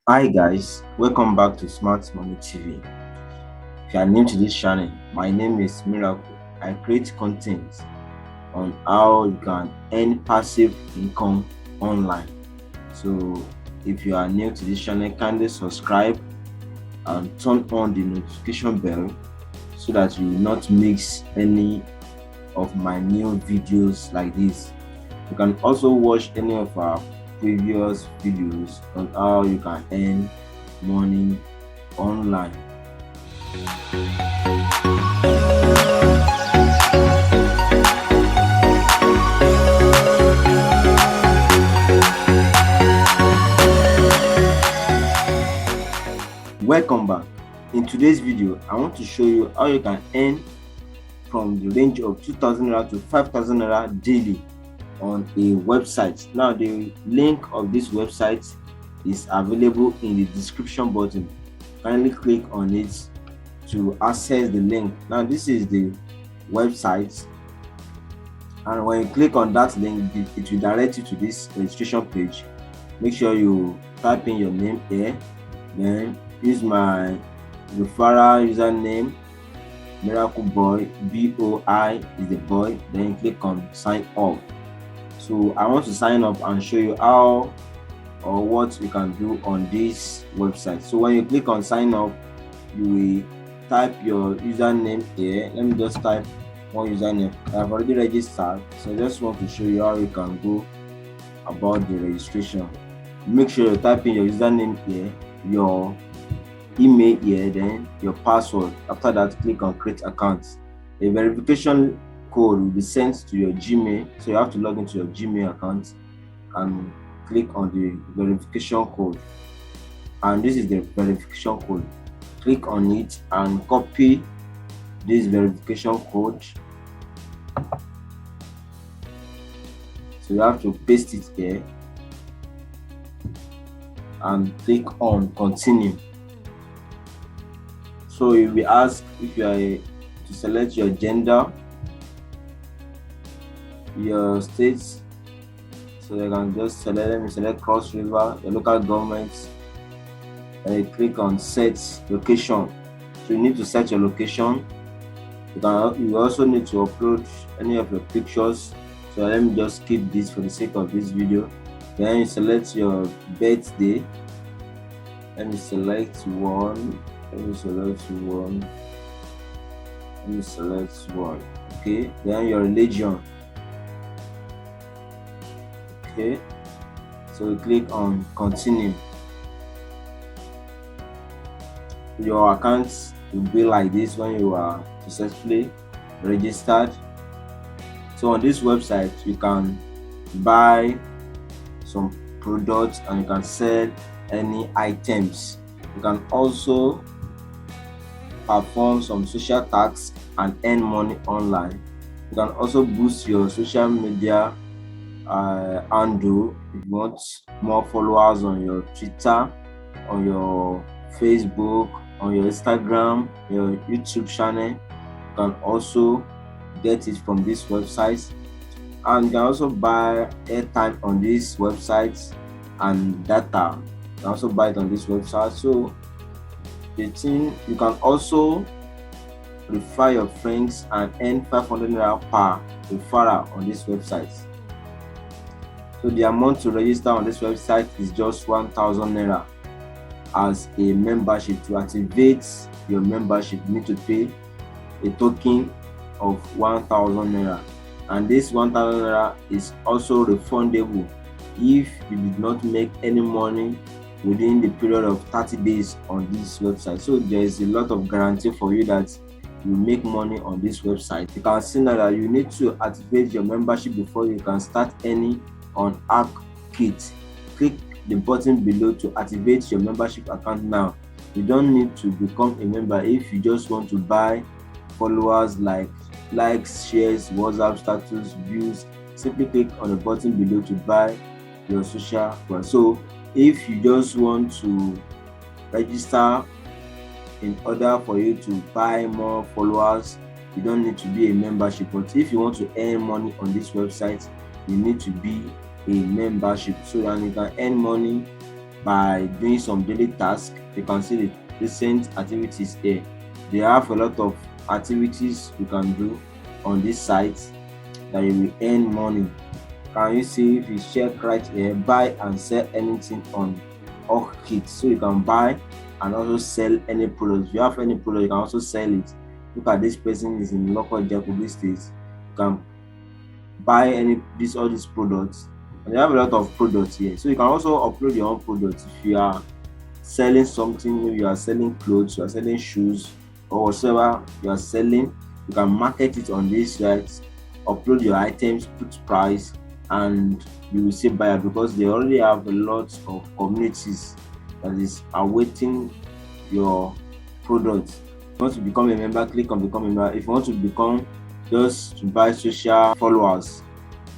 Hi guys, welcome back to Smart Money TV. If you are new to this channel, my name is Miracle. I create content on how you can earn passive income online. So if you are new to this channel, kindly subscribe and turn on the notification bell so that you will not miss any of my new videos like this. You can also watch any of our previous videos on how you can earn money online. Welcome back. In today's video, I want to show you how you can earn from the range of 2,000 naira to 5,000 naira daily on a website. Now the link of this website is available in the description button. Kindly click on it to access the link. Now this is the website, and when you click on that link, it will direct you to this registration page. Make sure you type in your name here, then use my referral username Miracle Boy, BOI is the boy, then click on sign up. So I want to sign up and show you how or what you can do on this website. So when you click on sign up, you will type your username here. Let me just type one username. I've already registered, so I just want to show you how you can go about the registration. Make sure you type in your username here, your email here, then your password. After that, click on create account. A verification code will be sent to your Gmail, so you have to log into your Gmail account and click on the verification code. And this is the verification code. Click on it and copy this verification code. So you have to paste it here and click on continue. So you'll be asked if you are to select your gender, your state. So you can just select, let me select Cross River, your local government, and you click on set location. So you need to set your location. You also need to upload any of your pictures. So let me just skip this for the sake of this video. Then you select your birthday. Let me select one. Okay, then your religion. Okay, so you click on continue. Your account will be like this when you are successfully registered. So on this website, you can buy some products and you can sell any items. You can also perform some social tasks and earn money online. You can also boost your social media handle if you want more followers on your Twitter, on your Facebook, on your Instagram, your YouTube channel. You can also get it from this website, and you can also buy airtime on this website and data. You can also buy it on this website. So the thing, you can also refer your friends and earn 500 naira per referral on this website. So the amount to register on this website is just 1,000 naira. As a membership, to activate your membership, you need to pay a token of 1,000 naira, and this 1,000 naira is also refundable if you did not make any money within the period of 30 days on this website. So there is a lot of guarantee for you that you make money on this website. You can see now that you need to activate your membership before you can start earning on Hack Kit. Click the button below to activate your membership account now. You don't need to become a member if you just want to buy followers, like likes, shares, WhatsApp status, views. Simply click on the button below to buy your social one. So if you just want to register in order for you to buy more followers, you don't need to be a membership. But if you want to earn money on this website, you need to be a membership so that you can earn money by doing some daily tasks. You can see the recent activities here. They have a lot of activities you can do on this site that you will earn money. Can you see if you check right here, buy and sell anything on all kits? So you can buy and also sell any product. If you have any product, you can also sell it. Look at this person is in local Jacobi State. You can buy all these products, and they have a lot of products here. So you can also upload your own products. If you are selling something, maybe you are selling clothes, you are selling shoes, or whatever you are selling, you can market it on this site, upload your items, put price, and you will see buyer, because they already have a lot of communities that is awaiting your products. If you want to become a member, click on become a member. If you want to become just to buy social followers,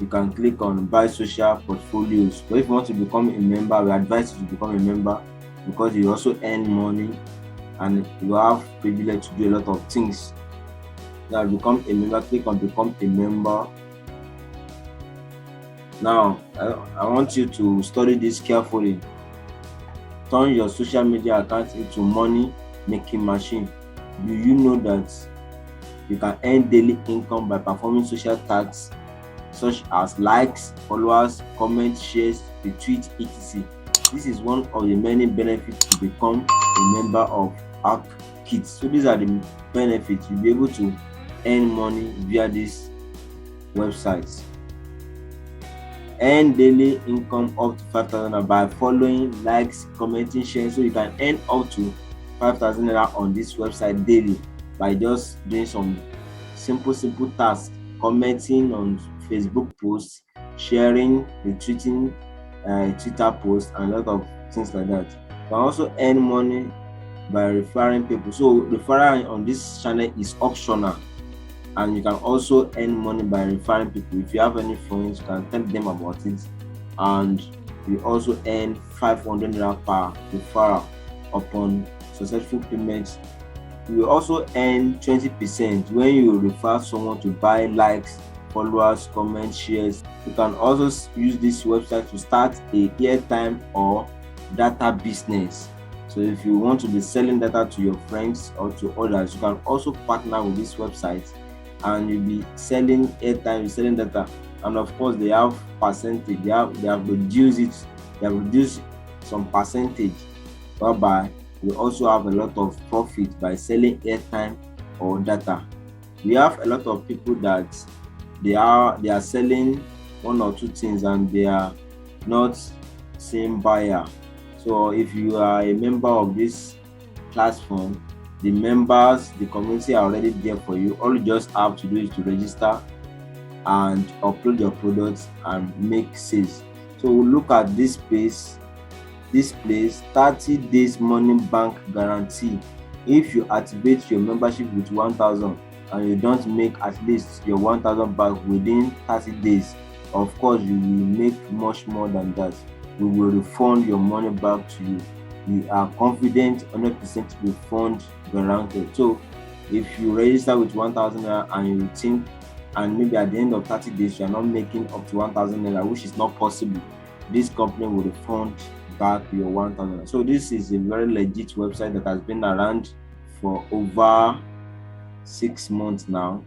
you can click on buy social portfolios. But if you want to become a member, we advise you to become a member, because you also earn money and you have privilege to do a lot of things. Now become a member, click on become a member. Now I want you to study this carefully. Turn your social media account into money making machine. Do you know that you can earn daily income by performing social tasks such as likes, followers, comments, shares, retweets, etc. This is one of the many benefits to become a member of our kits. So these are the benefits. You'll be able to earn money via these websites. Earn daily income up to 5,000 naira by following, likes, commenting, sharing. So you can earn up to 5,000 naira on this website daily by just doing some simple tasks, commenting on Facebook posts, sharing, retweeting Twitter posts, and a lot of things like that. You can also earn money by referring people. So referral on this channel is optional, and you can also earn money by referring people. If you have any friends, you can tell them about it, and you also earn 500 naira per referral upon successful payments. You will also earn 20% when you refer someone to buy likes, followers, comments, shares. You can also use this website to start a airtime or data business. So if you want to be selling data to your friends or to others, you can also partner with this website, and you'll be selling airtime, selling data, and of course they have percentage. They have reduced it. They have reduced some percentage, whereby we also have a lot of profit by selling airtime or data. We have a lot of people that they are selling one or two things and they are not seeing buyer. So if you are a member of this platform, the members, the community are already there for you. All you just have to do is to register and upload your products and make sales. So look at this place, 30 days money bank guarantee. If you activate your membership with 1,000 and you don't make at least your 1,000 back within 30 days, of course you will make much more than that. We will refund your money back to you. We are confident 100% refund guaranteed. So if you register with 1,000 naira and you think, and maybe at the end of 30 days you are not making up to 1,000 naira, which is not possible, this company will refund back your 1,000. So this is a very legit website that has been around for over 6 months now,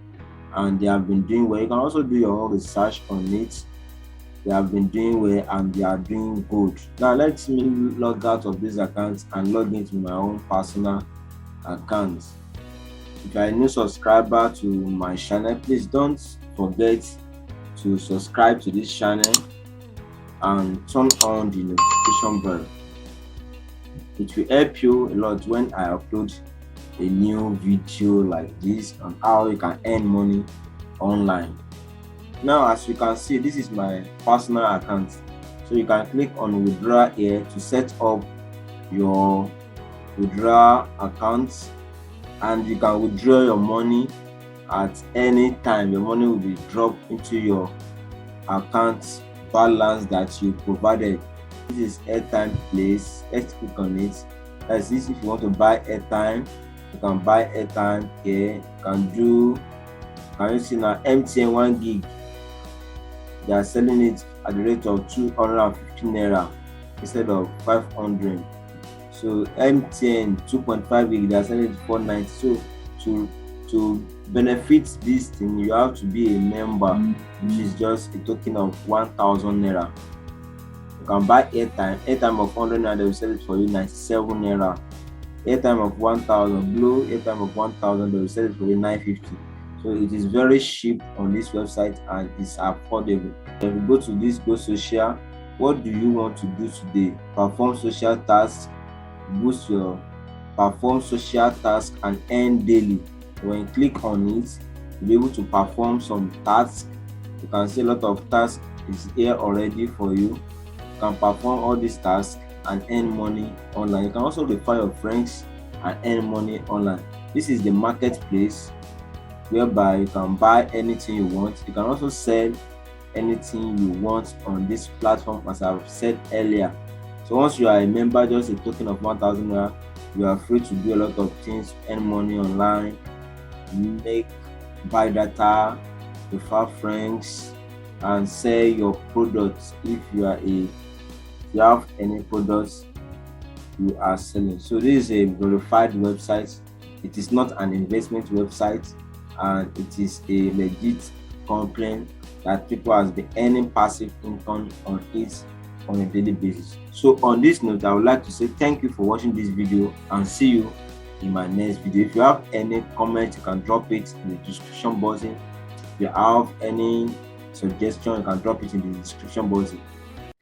and they have been doing well. You can also do your own research on it. They have been doing well and they are doing good. Now let me log out of this account and log into my own personal account. If you are a new subscriber to my channel, please don't forget to subscribe to this channel and turn on the notification bell. It will help you a lot when I upload a new video like this on how you can earn money online. Now as you can see, this is my personal account, so you can click on withdraw here to set up your withdrawal account, and you can withdraw your money at any time. Your money will be dropped into your account balance that you provided. This is airtime place. Let's click on it. That's this. If you want to buy airtime, you can buy airtime here. Can you see now MTN 1 gig? They are selling it at the rate of 250 naira. instead of 500. So MTN 2.5 gig, they are selling it 490. So to benefit this thing, you have to be a member, which is just a token of 1,000 naira. You can buy airtime of 100 naira, they will sell it for you 97 naira. Airtime of 1,000, Glow airtime of 1,000, they will sell it for you 950. So it is very cheap on this website and it's affordable. If you go to this Go Social, what do you want to do today? Perform social tasks, boost your perform social tasks and earn daily. When you click on it, you'll be able to perform some tasks. You can see a lot of tasks is here already for you. You can perform all these tasks and earn money online. You can also refer your friends and earn money online. This is the marketplace whereby you can buy anything you want. You can also sell anything you want on this platform, as I've said earlier. So once you are a member, just a token of 1,000 naira, you are free to do a lot of things, earn money online, buy data, refer friends, and sell your products if you have any products you are selling. So this is a verified website. It is not an investment website, and it is a legit company that people has been earning passive income on it on a daily basis. So on this note, I would like to say thank you for watching this video and see you in my next video. If you have any comments, you can drop it in the description box. If you have any suggestion, you can drop it in the description box.